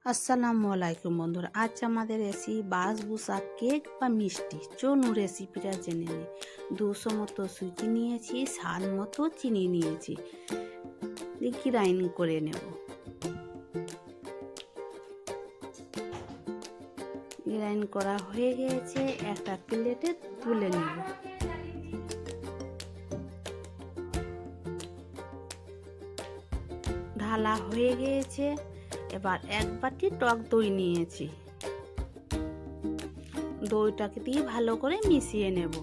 আসসালামু আলাইকুম বন্ধুরা, আজ আমাদের রেসিপি বাসবুসা কেক বা মিষ্টি। চলুন রেসিপিটা জেনে নিই। 200 মতো সুজি নিয়েছি, স্বাদ মতো চিনি নিয়েছি, গ্রাইন্ড করে নেব। গ্রাইন্ড করা হয়ে গিয়েছে, একটা প্লেটে তুলে নেব। ঢালা হয়ে গিয়েছে। এবার এক বাটি টক দই নিয়েছি, দইটাকে দিয়ে ভালো করে মিশিয়ে নেব।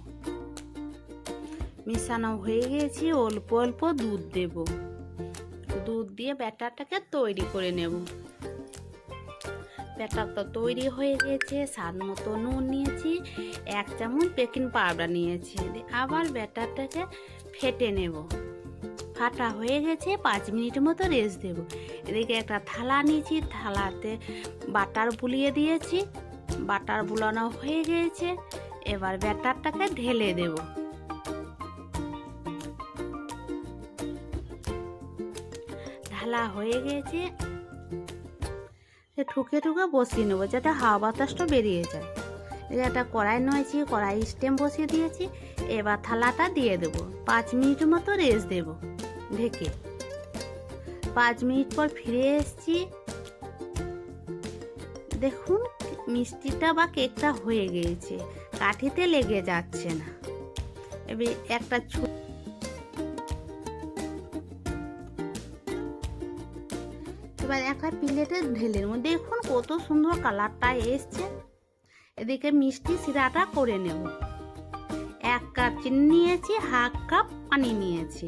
মিশানো হয়ে গেছে, অল্প অল্প দুধ দেব। দুধ দিয়ে ব্যাটারটাকে তৈরি করে নেব। ব্যাটারটা তৈরি হয়ে গেছে। স্বাদ মতো নুন নিয়েছি, 1 চামচ বেকিং পাউডার নিয়েছি। আবার ব্যাটারটাকে ফেটে নেব। ফাটা হয়ে গেছে, 5 মিনিট মতো রেস্ট দেব। এদিকে একটা থালা নিয়েছি, থালাতে বাটার বুলিয়ে দিয়েছি। বাটার বুলানো হয়ে গেছে, এবার ব্যাটারটাকে ঢেলে দেব। ঢালা হয়ে গেছে, ঠুকে ঠুকে বসিয়ে নেবো যাতে হাওয়া বাতাসটা বেরিয়ে যায়। একটা কড়াই নিয়েছি, কড়াই স্টেম বসিয়ে দিয়েছি। এবার থালাটা দিয়ে দেব। 5 মিনিট মতো রেস্ট দেব ঢেকে। 5 মিনিট পর ফিরে এসেছি। দেখুন মিষ্টিটা বা কেকটা হয়ে গিয়েছে, কাঠিতে লেগে যাচ্ছে না। এবার একটা এবার একটা প্লেটে ঢেলে নেব। দেখুন কত সুন্দর কালারটা এসছে। এদিকে মিষ্টি সিরাটা করে নেব। 1 কাপ চিনি নিয়েছি, 1/2 কাপ পানি নিয়েছি।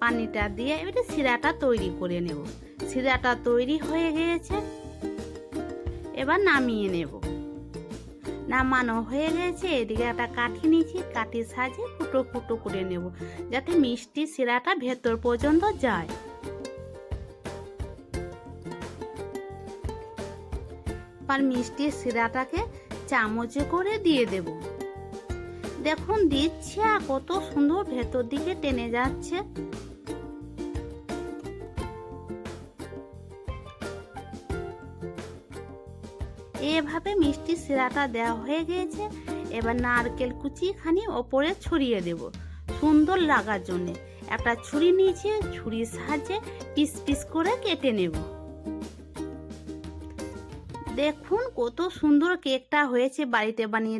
পানিটা দিয়ে এবারে সিরাটা তৈরি করে নেব। সিরাটা তৈরি হয়ে গিয়েছে, এবার নামিয়ে নেব। নামানো হয়ে গেছে। এদিকে একটা কাঠি নিয়েছি, কাঠির সাহায্যে ফুটো ফুটো করে নেব যাতে মিষ্টি সিরাটা ভেতর পর্যন্ত যায়। আর মিষ্টি সিরাটাকে চামচে করে দিয়ে দেব। দেখুন দিচ্ছে আর কত সুন্দর ভেতর দিকে টেনে যাচ্ছে। এভাবে মিষ্টি সিরাটা দেওয়া হয়ে গিয়েছে। এবার নারকেল কুচি খানি ওপরে ছড়িয়ে দেব সুন্দর লাগার জন্য। একটা ছুরি নিয়েছি, ছুরির সাহায্যে পিস পিস করে কেটে নেব। দেখুন কত সুন্দর কেকটা হয়েছে। বাড়িতে বানিয়ে